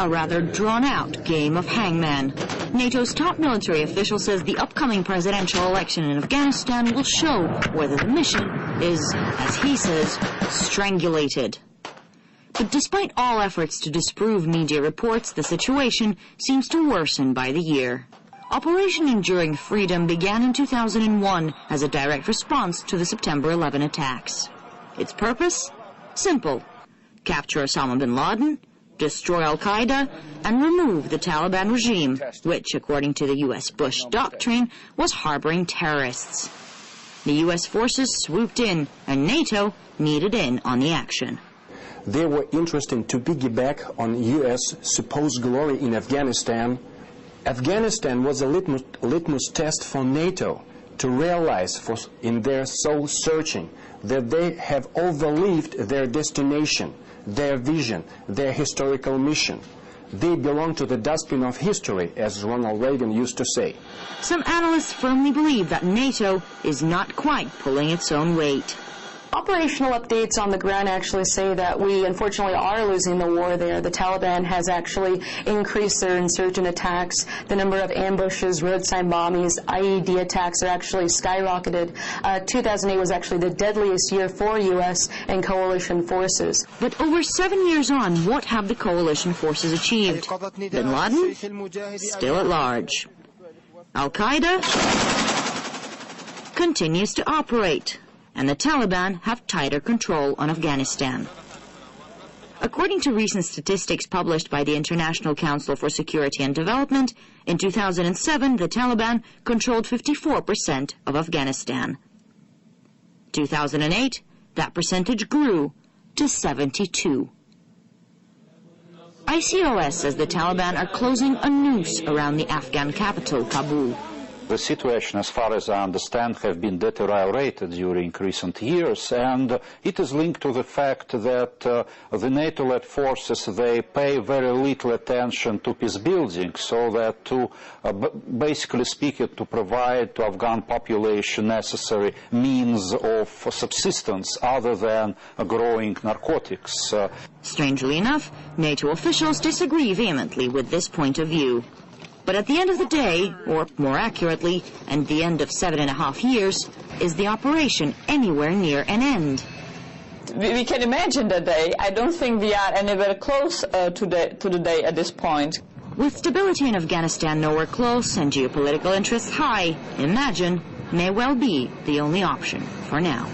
a rather drawn-out game of hangman. NATO's top military official says the upcoming presidential election in Afghanistan will show whether the mission is, as he says, strangulated. But despite all efforts to disprove media reports, the situation seems to worsen by the year. Operation Enduring Freedom began in 2001 as a direct response to the September 11 attacks. Its purpose? Simple. Capture Osama bin Laden, destroy Al-Qaeda, and remove the Taliban regime, which, according to the U.S. Bush doctrine, was harboring terrorists. The U.S. forces swooped in, and NATO needed in on the action. They were interested to piggyback on U.S. supposed glory in Afghanistan. Afghanistan was a litmus test for NATO to realize in their soul searching that they have overlived their destination, their vision, their historical mission. They belong to the dustbin of history, as Ronald Reagan used to say. Some analysts firmly believe that NATO is not quite pulling its own weight. Operational updates on the ground actually say that we unfortunately are losing the war there. The Taliban has actually increased their insurgent attacks. The number of ambushes, roadside bombings, IED attacks are actually skyrocketed. 2008 was actually the deadliest year for U.S. and coalition forces. But over 7 years on, what have the coalition forces achieved? Bin Laden? Still at large. Al-Qaeda? Continues to operate. And the Taliban have tighter control on Afghanistan. According to recent statistics published by the International Council for Security and Development, in 2007 the Taliban controlled 54% of Afghanistan. 2008, that percentage grew to 72%. ICOS says the Taliban are closing a noose around the Afghan capital, Kabul. The situation, as far as I understand, have been deteriorated during recent years, and it is linked to the fact that the NATO-led forces, they pay very little attention to peace building, so that to, basically speaking, to provide to Afghan population necessary means of subsistence other than growing narcotics. Strangely enough, NATO officials disagree vehemently with this point of view. But at the end of the day, or more accurately, at the end of 7.5 years, is the operation anywhere near an end? We can imagine the day. I don't think we are anywhere close to the day at this point. With stability in Afghanistan nowhere close and geopolitical interests high, imagine may well be the only option for now.